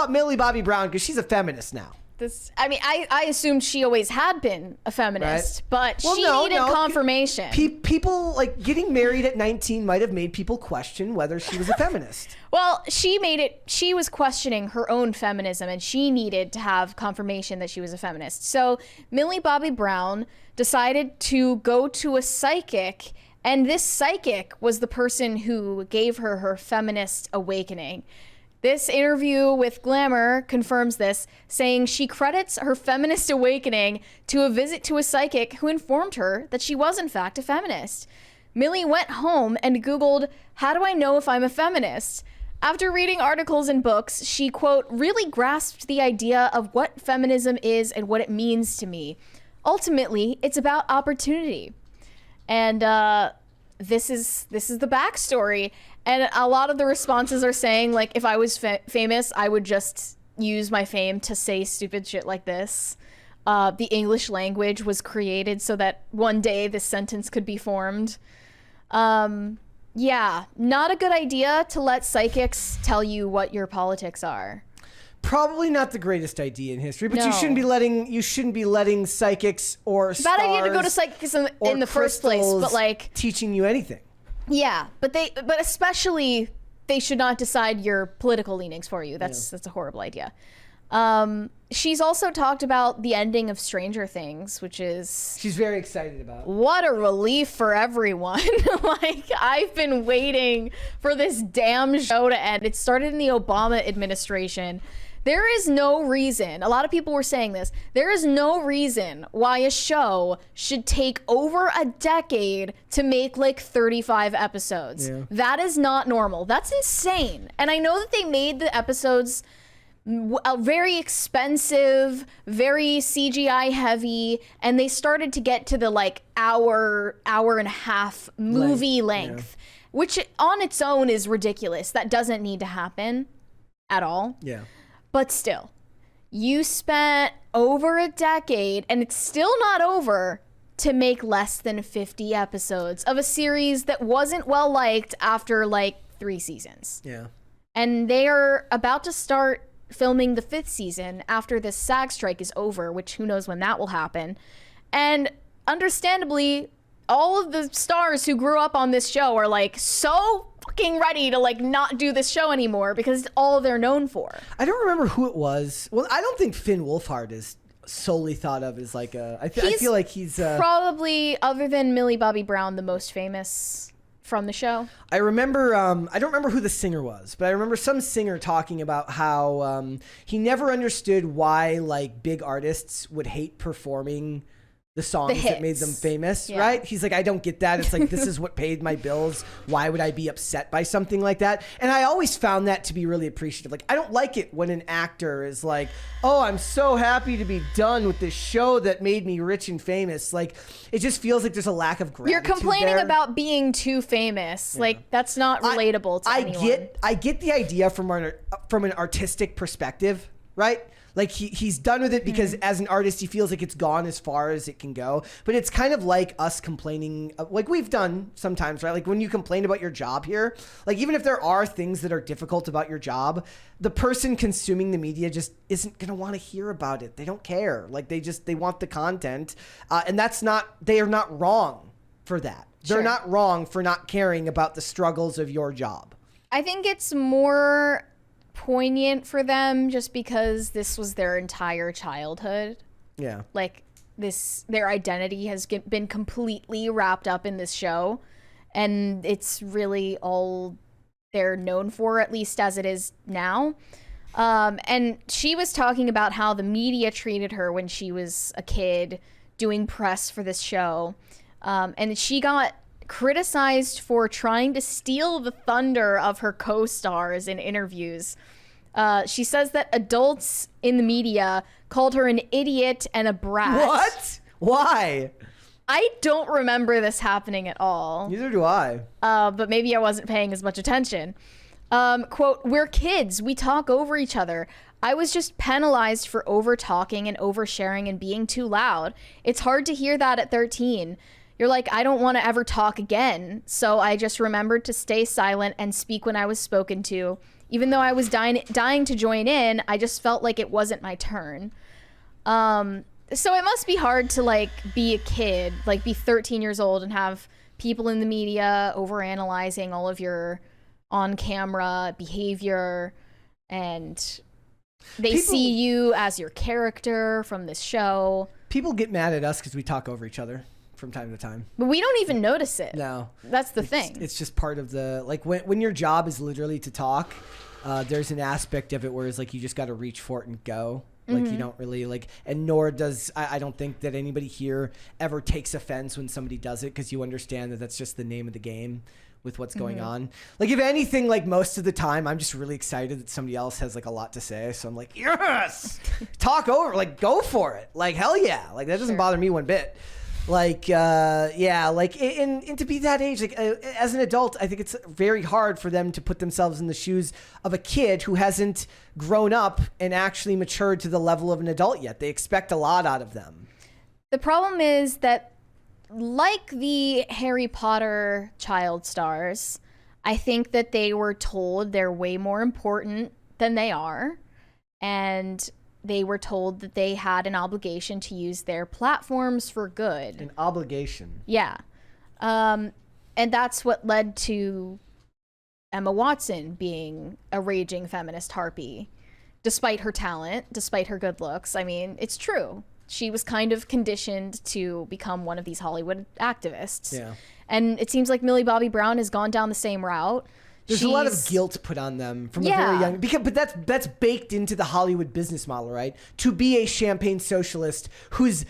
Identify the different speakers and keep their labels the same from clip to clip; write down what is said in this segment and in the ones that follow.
Speaker 1: about Millie Bobby Brown because she's a feminist now.
Speaker 2: I assumed she always had been a feminist, right? But she needed confirmation.
Speaker 1: People, like, getting married at 19 might have made people question whether she was a feminist.
Speaker 2: Well, she was questioning her own feminism, and she needed to have confirmation that she was a feminist. So Millie Bobby Brown decided to go to a psychic, and this psychic was the person who gave her her feminist awakening. This interview with Glamour confirms this, saying she credits her feminist awakening to a visit to a psychic who informed her that she was in fact a feminist. Millie went home and Googled, "How do I know if I'm a feminist?" After reading articles and books, she, quote, really grasped the idea of what feminism is and what it means to me. Ultimately, it's about opportunity. And this is the backstory. And a lot of the responses are saying, like, if I was famous, I would just use my fame to say stupid shit like this. The English language was created so that one day this sentence could be formed. Yeah, not a good idea to let psychics tell you what your politics are.
Speaker 1: Probably not the greatest idea in history, but you shouldn't be letting psychics or stars.
Speaker 2: Bad idea to go to psychics in the first place, but like
Speaker 1: teaching you anything.
Speaker 2: Yeah, but especially they should not decide your political leanings for you. That's a horrible idea. She's also talked about the ending of Stranger Things, which is...
Speaker 1: She's very excited about.
Speaker 2: What a relief for everyone. Like, I've been waiting for this damn show to end. It started in the Obama administration. There is no reason, a lot of people were saying this, there is no reason why a show should take over a decade to make like 35 episodes. Yeah. That is not normal. That's insane. And I know that they made the episodes very expensive, very CGI heavy, and they started to get to the like hour and a half movie length, which on its own is ridiculous. That doesn't need to happen at all.
Speaker 1: Yeah.
Speaker 2: But still, you spent over a decade, and it's still not over, to make less than 50 episodes of a series that wasn't well liked after like 3 seasons.
Speaker 1: Yeah.
Speaker 2: And they are about to start filming the 5th season after this SAG strike is over, which who knows when that will happen. And understandably, all of the stars who grew up on this show are like so fucking ready to like not do this show anymore because it's all they're known for.
Speaker 1: I don't remember who it was. Well, I don't think Finn Wolfhard is solely thought of as like a... I feel like he's...
Speaker 2: probably, other than Millie Bobby Brown, the most famous from the show.
Speaker 1: I remember, I don't remember who the singer was, but I remember some singer talking about how he never understood why like big artists would hate performing the songs that made them famous, right? He's like, I don't get that. It's like, this is what paid my bills. Why would I be upset by something like that? And I always found that to be really appreciative. Like, I don't like it when an actor is like, oh, I'm so happy to be done with this show that made me rich and famous. Like, it just feels like there's a lack of gratitude.
Speaker 2: You're complaining about being too famous. Like, that's not relatable to anyone.
Speaker 1: I get the idea from an artistic perspective, right? Like he's done with it because as an artist, he feels like it's gone as far as it can go. But it's kind of like us complaining, like we've done sometimes, right? Like when you complain about your job here, like even if there are things that are difficult about your job, the person consuming the media just isn't going to want to hear about it. They don't care. Like they want the content. And they are not wrong for that. Sure. They're not wrong for not caring about the struggles of your job.
Speaker 2: I think it's more poignant for them just because this was their entire childhood.
Speaker 1: Yeah.
Speaker 2: Like their identity has been completely wrapped up in this show, and it's really all they're known for, at least as it is now. And she was talking about how the media treated her when she was a kid doing press for this show. And she got criticized for trying to steal the thunder of her co-stars in interviews. She says that adults in the media called her an idiot and a brat.
Speaker 1: What? Why?
Speaker 2: I don't remember this happening at all.
Speaker 1: Neither do I.
Speaker 2: But maybe I wasn't paying as much attention. Quote, "We're kids. We talk over each other. I was just penalized for over-talking and oversharing and being too loud. It's hard to hear that at 13. You're like, I don't want to ever talk again. So I just remembered to stay silent and speak when I was spoken to. Even though I was dying to join in, I just felt like it wasn't my turn. So it must be hard to like be a kid, like be 13 years old and have people in the media overanalyzing all of your on-camera behavior, and they see you as your character from this show.
Speaker 1: People get mad at us because we talk over each other from time to time.
Speaker 2: But we don't even notice it.
Speaker 1: No.
Speaker 2: That's the thing.
Speaker 1: It's just part of the, like when your job is literally to talk, there's an aspect of it where it's like you just got to reach for it and go. Like you don't really like, and nor does, I don't think that anybody here ever takes offense when somebody does it, because you understand that that's just the name of the game with what's going on. Like if anything, like most of the time, I'm just really excited that somebody else has like a lot to say. So I'm like, yes, talk over, like go for it. Like, hell yeah. Like that doesn't bother me one bit. Like, yeah, like, and to be that age, like, as an adult, I think it's very hard for them to put themselves in the shoes of a kid who hasn't grown up and actually matured to the level of an adult yet. They expect a lot out of them.
Speaker 2: The problem is that, like the Harry Potter child stars, I think that they were told they're way more important than they are. And they were told that they had an obligation to use their platforms for good.
Speaker 1: An obligation.
Speaker 2: Yeah. And that's what led to Emma Watson being a raging feminist harpy, despite her talent, despite her good looks. I mean, it's true. She was kind of conditioned to become one of these Hollywood activists.
Speaker 1: Yeah.
Speaker 2: And it seems like Millie Bobby Brown has gone down the same route.
Speaker 1: There's a lot of guilt put on them from a very young, but that's baked into the Hollywood business model, right? To be a champagne socialist who's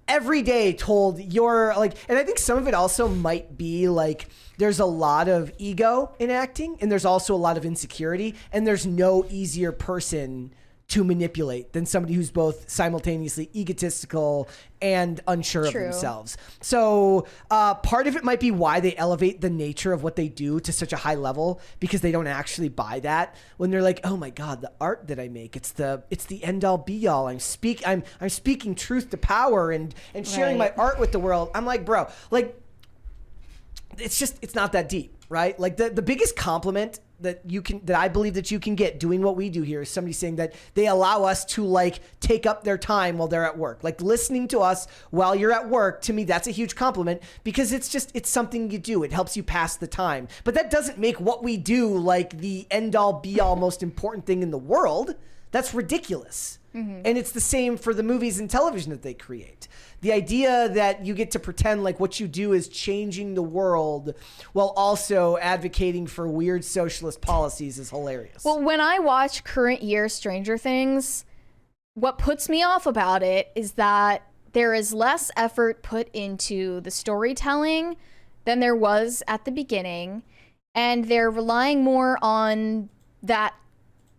Speaker 1: every day told you're like, and I think some of it also might be like, there's a lot of ego in acting, and there's also a lot of insecurity, and there's no easier person to manipulate than somebody who's both simultaneously egotistical and unsure of themselves. So part of it might be why they elevate the nature of what they do to such a high level, because they don't actually buy that when they're like, oh my God, the art that I make, it's the end all be all. I'm speaking truth to power and sharing my art with the world. I'm like, bro, like it's not that deep, right? Like the biggest compliment that I believe that you can get doing what we do here is somebody saying that they allow us to like take up their time while they're at work. Like listening to us while you're at work, to me, that's a huge compliment, because it's something you do. It helps you pass the time. But that doesn't make what we do like the end all be all most important thing in the world. That's ridiculous. And it's the same for the movies and television that they create. The idea that you get to pretend like what you do is changing the world while also advocating for weird socialist policies is hilarious.
Speaker 2: Well, when I watch current year Stranger Things, what puts me off about it is that there is less effort put into the storytelling than there was at the beginning. And they're relying more on that,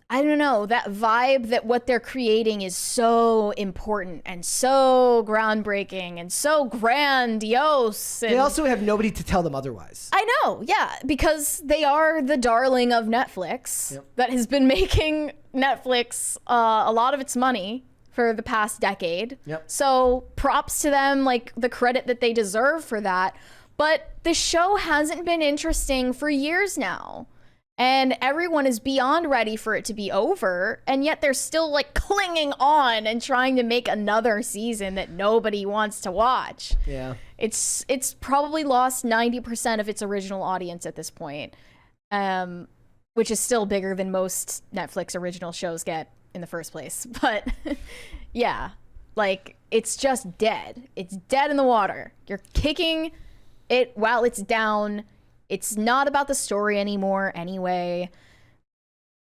Speaker 2: I don't know, that vibe that what they're creating is so important and so groundbreaking and so grandiose. And
Speaker 1: they also have nobody to tell them otherwise.
Speaker 2: I know, yeah, because they are the darling of Netflix that has been making Netflix a lot of its money for the past decade. So props to them, like the credit that they deserve for that. But the show hasn't been interesting for years now. And everyone is beyond ready for it to be over, and yet they're still like clinging on and trying to make another season that nobody wants to watch.
Speaker 1: Yeah.
Speaker 2: It's probably lost 90% of its original audience at this point, which is still bigger than most Netflix original shows get in the first place. But yeah, like it's just dead. It's dead in the water. You're kicking it while it's down. It's not about the story anymore anyway.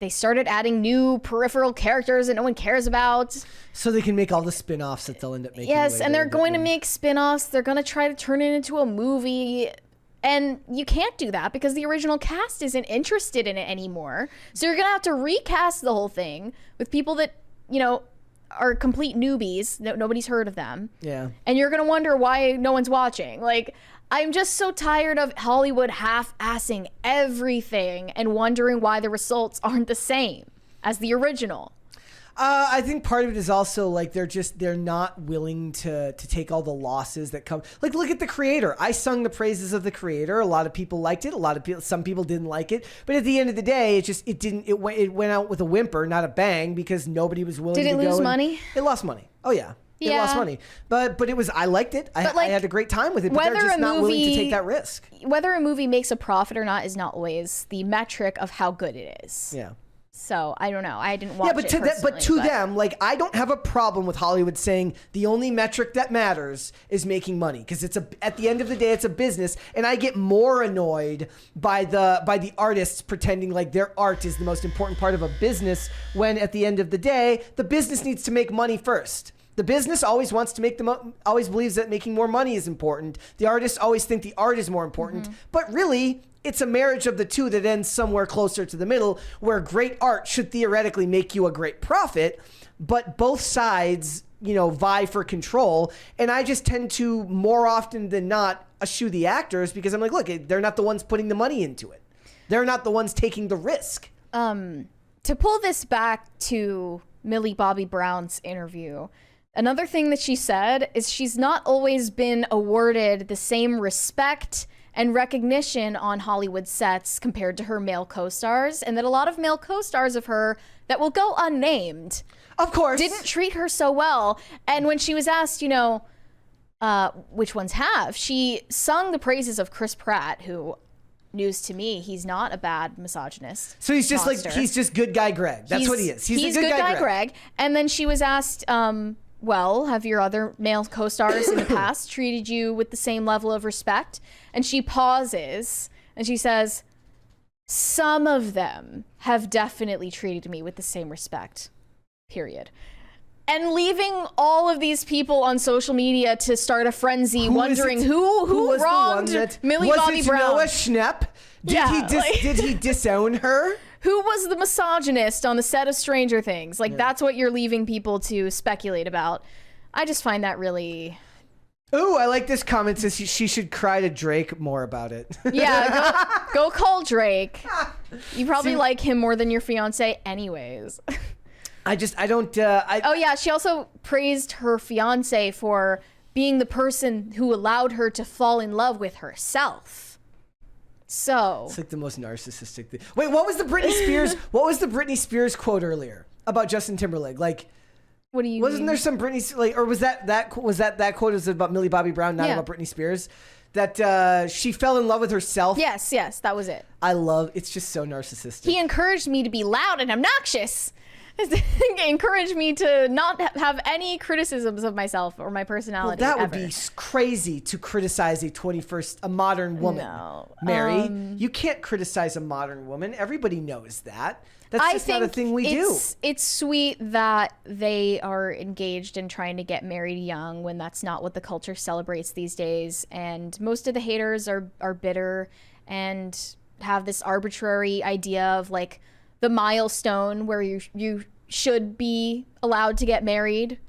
Speaker 2: They started adding new peripheral characters that no one cares about.
Speaker 1: So they can make all the spin-offs that they'll end up making.
Speaker 2: Yes, and they're going to make spin-offs. They're going to try to turn it into a movie. And you can't do that because the original cast isn't interested in it anymore. So you're going to have to recast the whole thing with people that, you know, are complete newbies. Nobody's heard of them.
Speaker 1: Yeah. And
Speaker 2: you're going to wonder why no one's watching. Like, I'm just so tired of Hollywood half-assing everything and wondering why the results aren't the same as the original.
Speaker 1: I think part of it is also like they're not willing to take all the losses that come. Like, look at The Creator. I sung the praises of The Creator. A lot of people liked it. Some people didn't like it. But at the end of the day, it went out with a whimper, not a bang, because nobody was willing to go.
Speaker 2: Did it lose money?
Speaker 1: It lost money. Oh yeah. It lost money, but I liked it. I had a great time with it. But they're just not willing to take that risk.
Speaker 2: Whether a movie makes a profit or not is not always the metric of how good it is.
Speaker 1: Yeah.
Speaker 2: So I don't know. I didn't watch it
Speaker 1: but to them, like, I don't have a problem with Hollywood saying the only metric that matters is making money, because at the end of the day, it's a business, and I get more annoyed by the artists pretending like their art is the most important part of a business, when at the end of the day, the business needs to make money first. The business always wants to always believes that making more money is important. The artists always think the art is more important, but really, it's a marriage of the two that ends somewhere closer to the middle, where great art should theoretically make you a great profit, but both sides, vie for control. And I just tend to, more often than not, eschew the actors, because I'm like, look, they're not the ones putting the money into it. They're not the ones taking the risk.
Speaker 2: To pull this back to Millie Bobby Brown's interview, another thing that she said is she's not always been awarded the same respect and recognition on Hollywood sets compared to her male co-stars, and that a lot of male co-stars of her that will go unnamed,
Speaker 1: of course,
Speaker 2: didn't treat her so well. And when she was asked, which ones have, she sung the praises of Chris Pratt, who, news to me, he's not a bad misogynist.
Speaker 1: So he's just monster. He's just good guy Greg. That's what he is. He's a good guy Greg.
Speaker 2: And then she was asked, well, have your other male co-stars in the past treated you with the same level of respect? And she pauses and she says, some of them have definitely treated me with the same respect, period. And leaving all of these people on social media to start a frenzy, wondering who wronged Millie Bobby Brown.
Speaker 1: Was it Noah Schnepp? Did he disown her?
Speaker 2: Who was the misogynist on the set of Stranger Things? That's what you're leaving people to speculate about. I just find that really...
Speaker 1: Ooh, I like this comment. Says she should cry to Drake more about it.
Speaker 2: Yeah, go call Drake. You probably like him more than your fiance anyways.
Speaker 1: I don't...
Speaker 2: Oh yeah, she also praised her fiance for being the person who allowed her to fall in love with herself. So
Speaker 1: it's like the most narcissistic thing. Wait, what was the Britney Spears quote earlier about Justin Timberlake? Like,
Speaker 2: what do you
Speaker 1: wasn't
Speaker 2: mean?
Speaker 1: there some Britney, like, or was that quote is about Millie Bobby Brown, not about Britney Spears? That she fell in love with herself.
Speaker 2: Yes, that was it.
Speaker 1: It's just so narcissistic.
Speaker 2: He encouraged me to be loud and obnoxious. Encouraged me to not have any criticisms of myself or my personality.
Speaker 1: Well, that would be crazy to criticize a modern woman.
Speaker 2: No.
Speaker 1: Mary, you can't criticize a modern woman. Everybody knows that. That's just not a thing we do.
Speaker 2: It's sweet that they are engaged in trying to get married young when that's not what the culture celebrates these days. And most of the haters are bitter and have this arbitrary idea of like the milestone where you should be allowed to get married,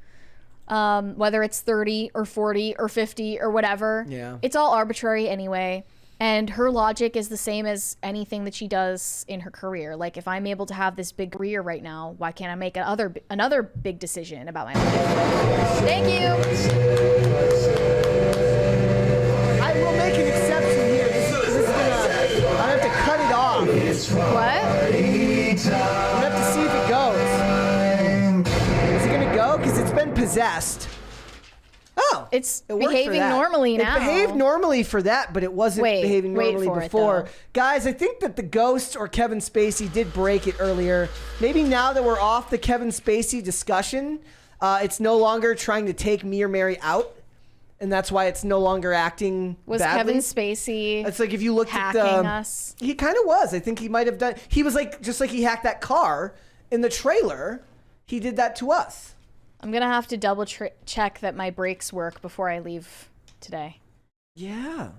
Speaker 2: whether it's 30 or 40 or 50 or whatever.
Speaker 1: Yeah.
Speaker 2: It's all arbitrary anyway. And her logic is the same as anything that she does in her career. Like, if I'm able to have this big career right now, why can't I make another big decision about my life? Thank you.
Speaker 1: I will make an exception here. I have to cut it off.
Speaker 2: What?
Speaker 1: I have to see if it goes. Is it gonna go? Because it's been possessed. Oh,
Speaker 2: it's behaving normally now.
Speaker 1: It behaved normally for that, but it wasn't behaving normally before. Guys, I think that the ghost or Kevin Spacey did break it earlier. Maybe now that we're off the Kevin Spacey discussion, it's no longer trying to take me or Mary out. And that's why it's no longer acting badly.
Speaker 2: Kevin Spacey
Speaker 1: It's like if you looked
Speaker 2: hacking
Speaker 1: at
Speaker 2: us?
Speaker 1: He kind of was. I think he might have done... He was like... Just like he hacked that car in the trailer, he did that to us.
Speaker 2: I'm going to have to double check that my brakes work before I leave today.
Speaker 1: Yeah.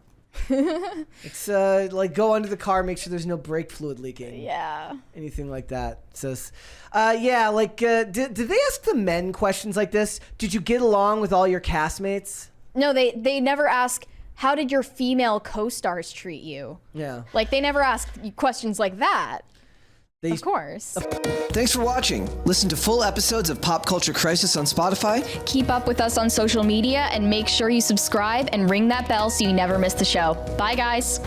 Speaker 1: It's like go under the car, make sure there's no brake fluid leaking.
Speaker 2: Yeah.
Speaker 1: Anything like that. So, yeah, like, did they ask the men questions like this? Did you get along with all your castmates?
Speaker 2: No, they never ask, how did your female co-stars treat you?
Speaker 1: Yeah.
Speaker 2: Like, they never ask questions like that. Of course.
Speaker 1: Thanks for watching. Listen to full episodes of Pop Culture Crisis on Spotify.
Speaker 2: Keep up with us on social media and make sure you subscribe and ring that bell so you never miss the show. Bye, guys.